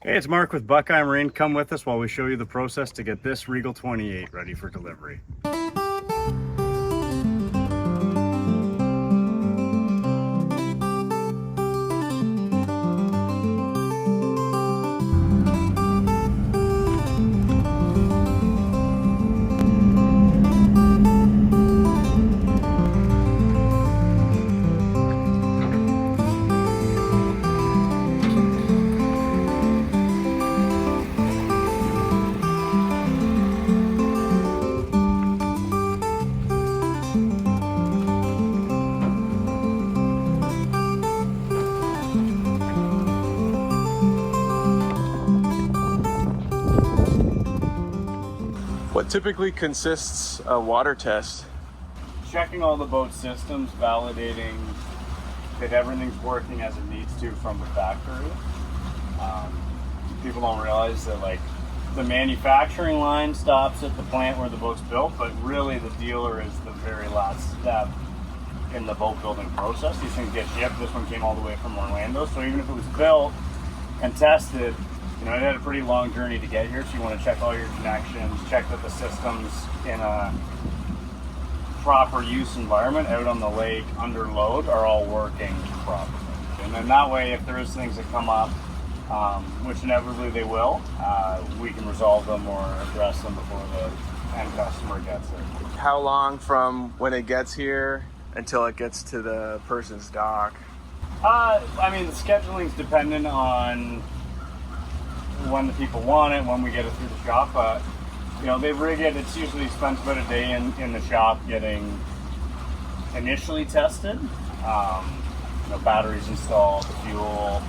Hey, it's Mark with Buckeye Marine. Come with us while we show you the process to get this Regal 28 ready for delivery. What typically consists a water test? Checking all the boat systems, validating that everything's working as it needs to from the factory. People don't realize that the manufacturing line stops at the plant where the boat's built, but really the dealer is the very last step in the boat building process. These things get shipped. This one came all the way from Orlando, so even if it was built and tested, it had a pretty long journey to get here, so you want to check all your connections, check that the systems in a proper use environment out on the lake under load are all working properly. And then that way, if there is things that come up, which inevitably they will, we can resolve them or address them before the end customer gets it. How long from when it gets here until it gets to the person's dock? The scheduling's dependent on when the people want it, when we get it through the shop, but they rig it. It's usually spends about a day in the shop getting initially tested. Batteries installed, fuel,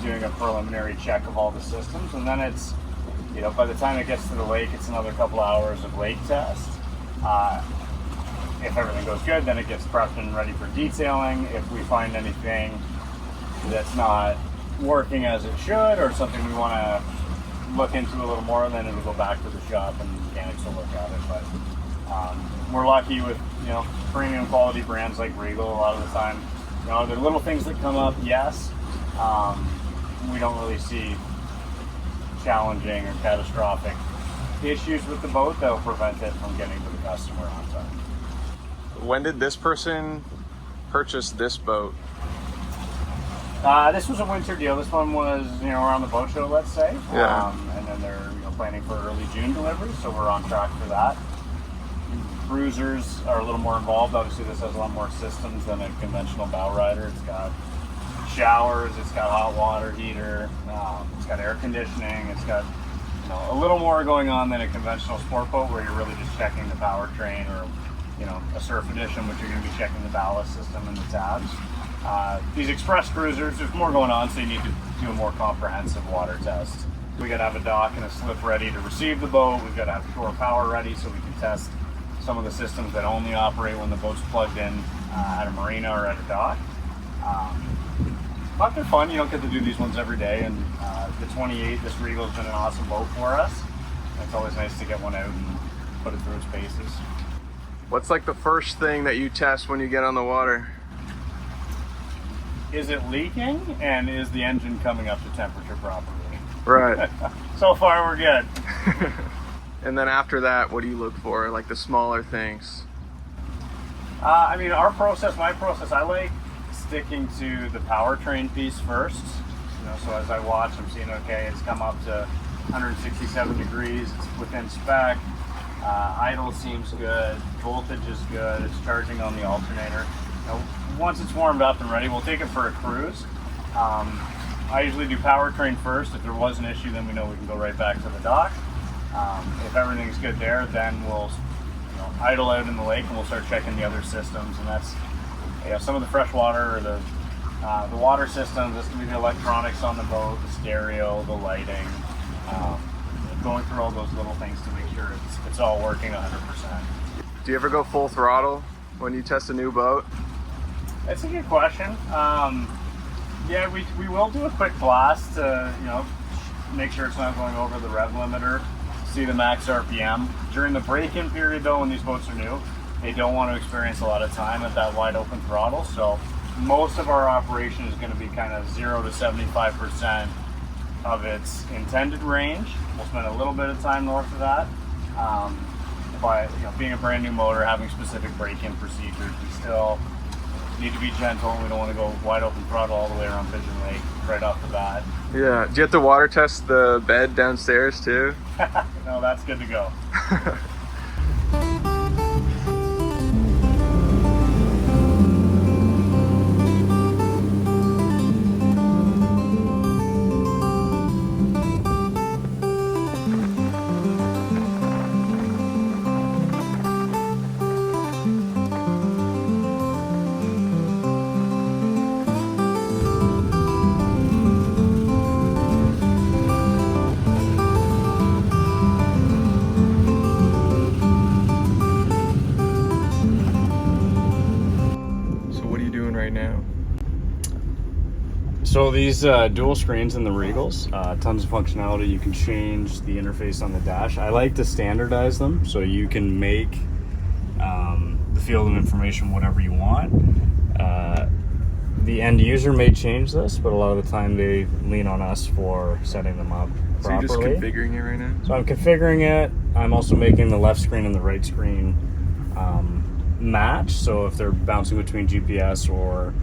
doing a preliminary check of all the systems, and then it's by the time it gets to the lake, it's another couple hours of lake test. If everything goes good, then it gets prepped and ready for detailing. If we find anything that's not working as it should, or something we want to look into a little more, then it'll go back to the shop and mechanics will look at it. But we're lucky with premium quality brands like Regal. A lot of the time, there are little things that come up. Yes, we don't really see challenging or catastrophic issues with the boat that will prevent it from getting to the customer on time. When did this person purchase this boat? This was a winter deal. This one was, around the boat show, let's say. Yeah. And then they're, planning for early June delivery, so we're on track for that. Cruisers are a little more involved. Obviously, this has a lot more systems than a conventional bow rider. It's got showers, it's got hot water heater, it's got air conditioning, it's got, a little more going on than a conventional sport boat where you're really just checking the powertrain, or, a surf edition, which you're going to be checking the ballast system and the tabs. These express cruisers, there's more going on, so you need to do a more comprehensive water test. We got to have a dock and a slip ready to receive the boat. We've got to have shore power ready so we can test some of the systems that only operate when the boat's plugged in at a marina or at a dock. But they're fun. You don't get to do these ones every day, and the 28, this Regal's been an awesome boat for us. It's always nice to get one out and put it through its paces. What's the first thing that you test when you get on the water? Is it leaking, and is the engine coming up to temperature properly? Right. So far, we're good. And then after that, what do you look for? The smaller things? Our process, my process, I like sticking to the powertrain piece first. So as I watch, I'm seeing, okay, it's come up to 167 degrees, it's within spec. Idle seems good, voltage is good, it's charging on the alternator. Once it's warmed up and ready, we'll take it for a cruise. I usually do powertrain first. If there was an issue, then we know we can go right back to the dock. If everything's good there, then we'll idle out in the lake and we'll start checking the other systems. And that's some of the fresh water or the water systems. This can be the electronics on the boat, the stereo, the lighting, going through all those little things to make sure it's all working 100%. Do you ever go full throttle when you test a new boat? That's a good question. Yeah, we will do a quick blast to make sure it's not going over the rev limiter, see the max RPM. During the break-in period, though, when these boats are new, they don't want to experience a lot of time at that wide open throttle. So most of our operation is going to be kind of 0 to 75% of its intended range. We'll spend a little bit of time north of that. But being a brand new motor, having specific break-in procedures, we still need to be gentle. We don't want to go wide open throttle all the way around Pigeon Lake right off the bat. Yeah. Do you have to water test the bed downstairs too? No, that's good to go. So these dual screens in the Regals, tons of functionality. You can change the interface on the dash. I like to standardize them so you can make the field of information whatever you want. The end user may change this, but a lot of the time they lean on us for setting them up properly. So you're just configuring it right now? So I'm configuring it. I'm also making the left screen and the right screen match. So if they're bouncing between GPS or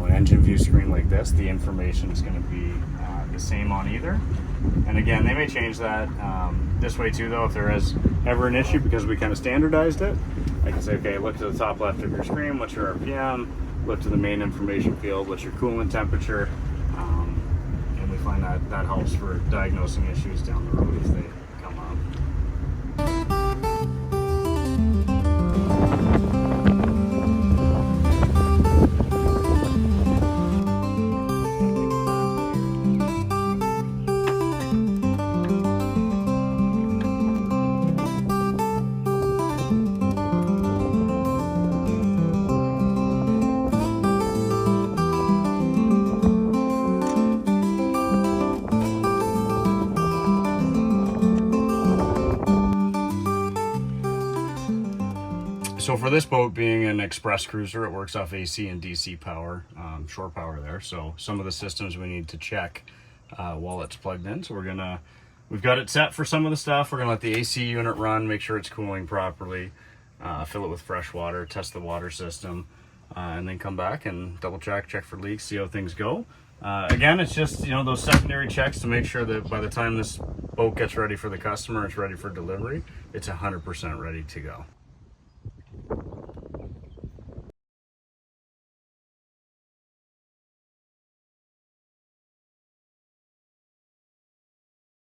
an engine view screen like this, the information is going to be the same on either. And again, they may change that this way too, though, if there is ever an issue, because we kind of standardized it. I can say, okay, look to the top left of your screen, what's your RPM, look to the main information field, what's your coolant temperature, and we find that helps for diagnosing issues down the road if they come up. So for this boat being an express cruiser, it works off AC and DC power, shore power there. So some of the systems we need to check while it's plugged in. So we've got it set for some of the stuff. We're gonna let the AC unit run, make sure it's cooling properly, fill it with fresh water, test the water system, and then come back and double check for leaks, see how things go. Again, it's just those secondary checks to make sure that by the time this boat gets ready for the customer, it's ready for delivery, it's 100% ready to go.